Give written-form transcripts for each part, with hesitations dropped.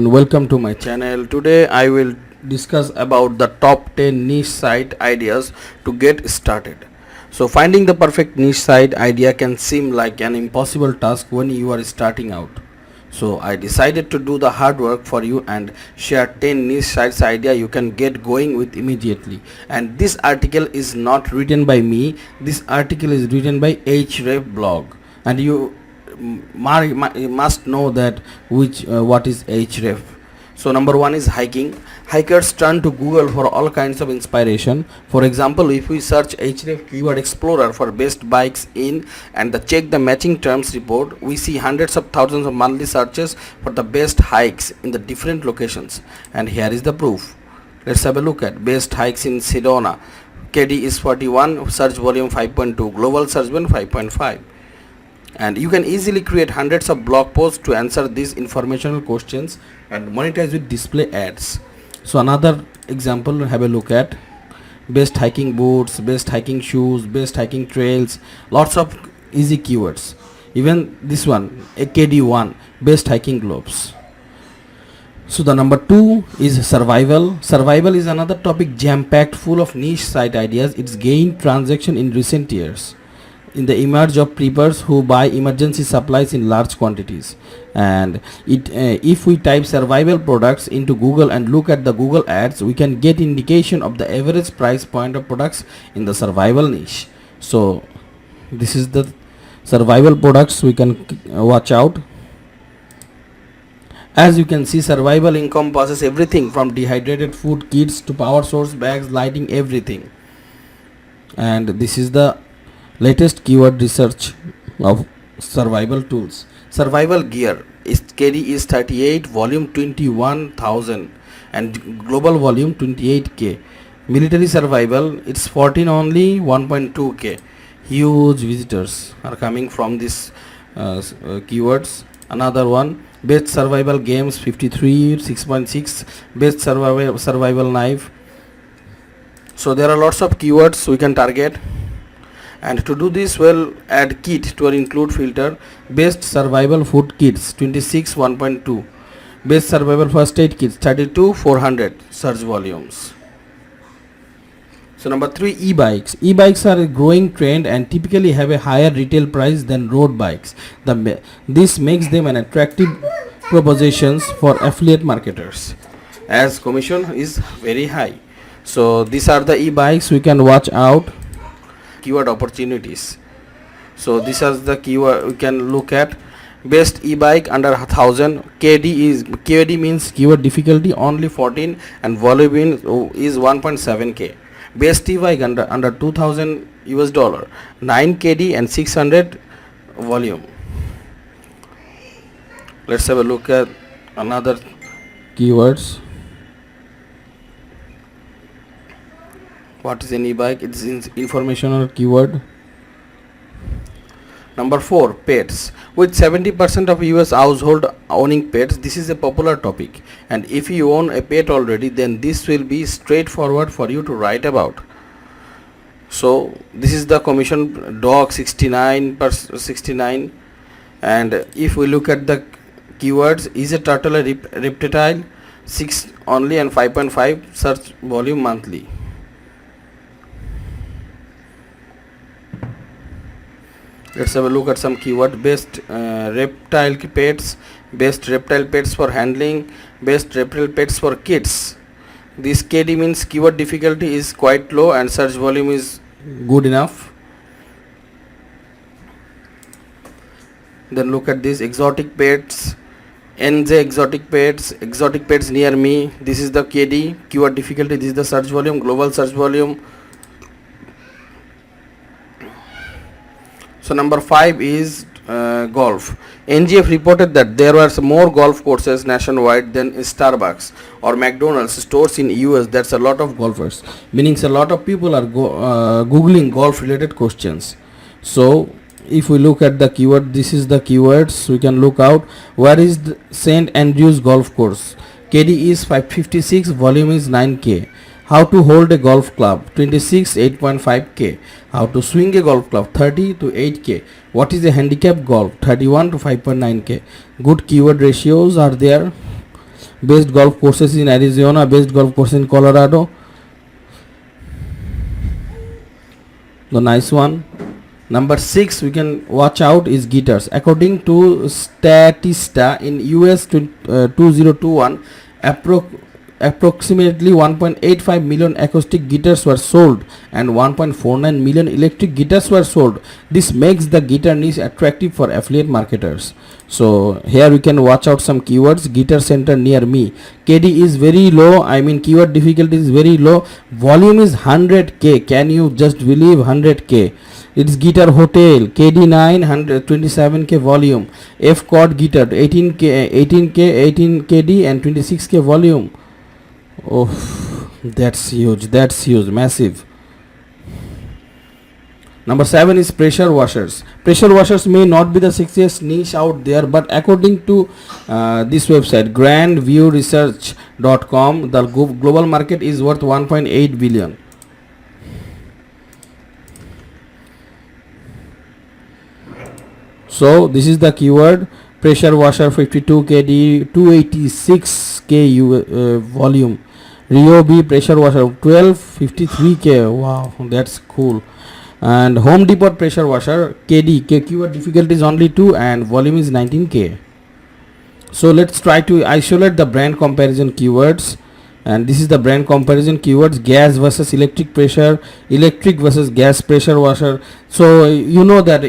Welcome to my channel. Today I will discuss about the top 10 niche site ideas to get started. So finding the perfect niche site idea can seem like an impossible task when you are starting out. So I decided to do the hard work for you and share 10 niche sites idea you can get going with immediately. And this article is not written by me. This article is written by Href blog, and you must know that what is Href. So number one is hiking. Hikers turn to Google for all kinds of inspiration. For example, if we search Href keyword explorer for best bikes in and check the matching terms report, we see hundreds of thousands of monthly searches for the best hikes in the different locations. And here is the proof. Let's have a look at best hikes in Sedona. KD is 41, search volume 5.2, global search volume 5.5. And you can easily create hundreds of blog posts to answer these informational questions and monetize with display ads. So another example, have a look at best hiking boots, best hiking shoes, best hiking trails, lots of easy keywords. Even this one, AKD1, best hiking gloves. So the number 2 is survival. Survival is another topic jam-packed full of niche site ideas. It's gained traction in recent years in the emerge of preppers who buy emergency supplies in large quantities. And if we type survival products into Google and look at the Google ads, we can get indication of the average price point of products in the survival niche. So this is the survival products we can watch out. As you can see, survival encompasses everything from dehydrated food kits to power source bags, lighting, everything. And this is the latest keyword research of survival tools. Survival gear is KD is 38, volume 21,000 and global volume 28k. Military survival, it's 14 only, 1.2k. Huge visitors are coming from this keywords. Another one, best survival games 53, 6.6, best survival knife. So there are lots of keywords we can target. And to do this, we'll add kit to our include filter. Best survival food kits 26, 1.2, best survival first aid kits 32, 400 search volumes. So number 3, e-bikes. E-bikes are a growing trend and typically have a higher retail price than road bikes. This makes them an attractive propositions for affiliate marketers as commission is very high. So these are the e-bikes we can watch out. Keyword opportunities. So these are the keyword we can look at. Best e-bike under 1000. KD means keyword difficulty only 14 and volume is 1.7k. Best e-bike under 2000 US dollar, 9 KD and 600 volume. Let's have a look at another keywords. What is an e-bike? It's informational keyword. Number 4, pets. With 70% of US household owning pets, this is a popular topic. And if you own a pet already, then this will be straightforward for you to write about. So this is the commission dog 69. And if we look at the keywords, is a turtle a reptile 6 only and 5.5 search volume monthly. Let's have a look at some keyword. Best reptile pets, best reptile pets for handling, best reptile pets for kids. This KD means keyword difficulty is quite low and search volume is good enough. Then look at this exotic pets, NJ exotic pets near me. This is the KD, keyword difficulty. This is the search volume, global search volume. So number 5 is golf. NGF reported that there were more golf courses nationwide than Starbucks or McDonald's stores in US. That's a lot of golfers, meaning a lot of people are googling golf related questions. So if we look at the keyword, this is the keywords we can look out. Where is the St. Andrews golf course? KD is 556, volume is 9k. How to hold a golf club 26, 8.5k. How to swing a golf club 30 to 8k. What is a handicap golf 31 to 5.9k. Good keyword ratios are there. best golf courses in Arizona, best golf course in Colorado. The nice one. Number 6 we can watch out is guitars. According to Statista in US 2021, approximately 1.85 million acoustic guitars were sold and 1.49 million electric guitars were sold. This makes the guitar niche attractive for affiliate marketers. So here we can watch out some keywords. Guitar center near me. KD is very low. I mean keyword difficulty is very low. Volume is 100k. Can you just believe 100k? It's guitar hotel. KD 9 127k volume. F chord guitar 18k 18kd and 26k volume. Oh, that's huge, massive. Number 7 is pressure washers. Pressure washers may not be the sexiest niche out there, but according to this website grandviewresearch.com, the global market is worth 1.8 billion. So this is the keyword: pressure washer 52kd 286k volume. Ryobi pressure washer 1253k. Wow, that's cool. And Home Depot pressure washer KD, keyword difficulty is only 2 and volume is 19k. So let's try to isolate the brand comparison keywords. And this is the brand comparison keywords: gas versus electric pressure, electric versus gas pressure washer. So you know that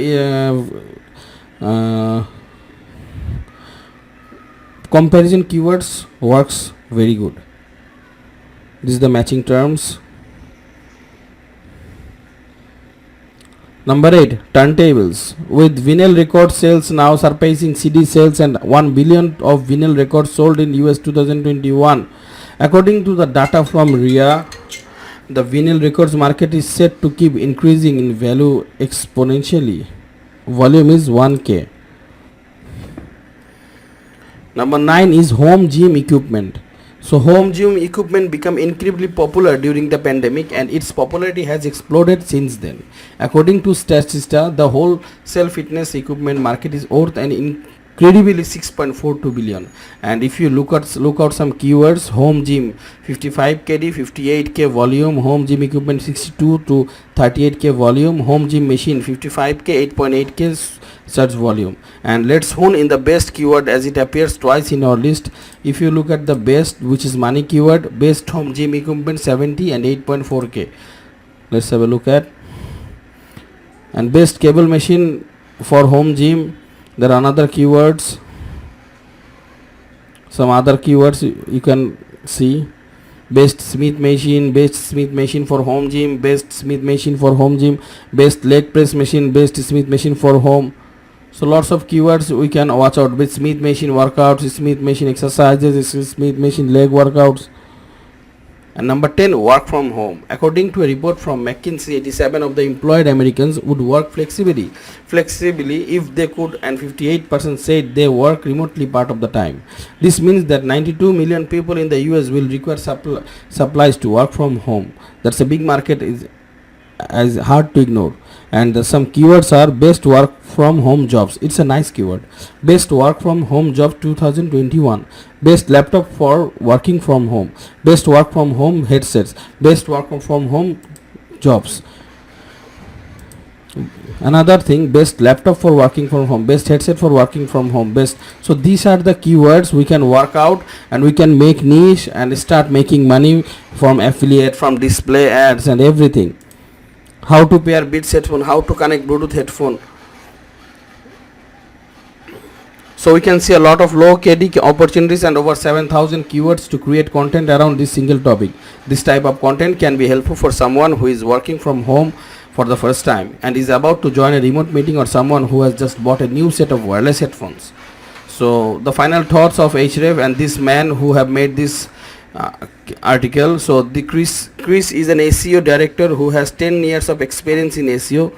comparison keywords works very good. This is the matching terms. Number 8, turntables. With vinyl record sales now surpassing CD sales and 1 billion of vinyl records sold in US 2021. According to the data from RIA, the vinyl records market is set to keep increasing in value exponentially. Volume is 1k. Number 9 is home gym equipment. So home gym equipment became incredibly popular during the pandemic and its popularity has exploded since then. According to Statista, the wholesale fitness equipment market is worth an incredibly 6.42 billion. And if you look out some keywords: home gym 55kd 58k volume, home gym equipment 62 to 38k volume, home gym machine 55k 8.8k search volume. And let's hone in the best keyword as it appears twice in our list. If you look at the best, which is money keyword, best home gym equipment 70 and 8.4k. Let's have a look at. And best cable machine for home gym, there are another keywords, some other keywords you can see: best Smith machine for home gym, best Smith machine for home gym, best leg press machine, best Smith machine for home. So lots of keywords we can watch out with: Smith machine workouts, Smith machine exercises, Smith machine leg workouts. And number 10, work from home. According to a report from McKinsey, 87 of the employed Americans would work flexibly if they could, and 58% said they work remotely part of the time. This means that 92 million people in the US will require supplies to work from home. That's a big market, is hard to ignore. And some keywords are: best work from home jobs. It's a nice keyword. Best work from home jobs 2021. Best laptop for working from home. Best work from home headsets. Best work from home jobs. Another thing: best laptop for working from home, best headset for working from home, best. So these are the keywords we can work out and we can make niche and start making money from affiliate, from display ads and everything. How to pair Beats headphone, how to connect Bluetooth headphone. So we can see a lot of low KD opportunities and over 7,000 keywords to create content around this single topic. This type of content can be helpful for someone who is working from home for the first time and is about to join a remote meeting, or someone who has just bought a new set of wireless headphones. So the final thoughts of Href and this man who have made this article. So the Chris is an SEO director who has 10 years of experience in SEO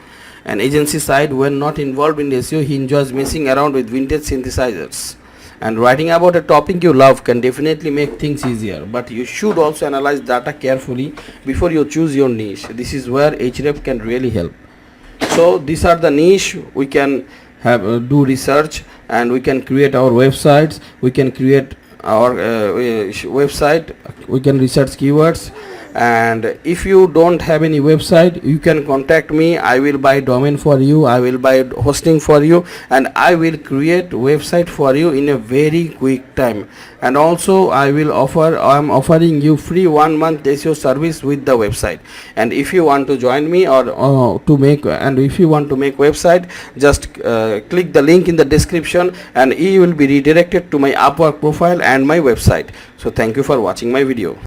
and agency side. When not involved in SEO, he enjoys messing around with vintage synthesizers, and writing about a topic you love can definitely make things easier, but you should also analyze data carefully before you choose your niche. This is where Href can really help. So these are the niche we can have do research, and we can create our websites, we can create our website. We can research keywords, and if you don't have any website, you can contact me. I will buy domain for you, I will buy hosting for you, and I will create website for you in a very quick time. And also I am offering you free 1 month SEO service with the website. And if you want to join me or if you want to make website, just click the link in the description and you will be redirected to my Upwork profile and my website. So thank you for watching my video.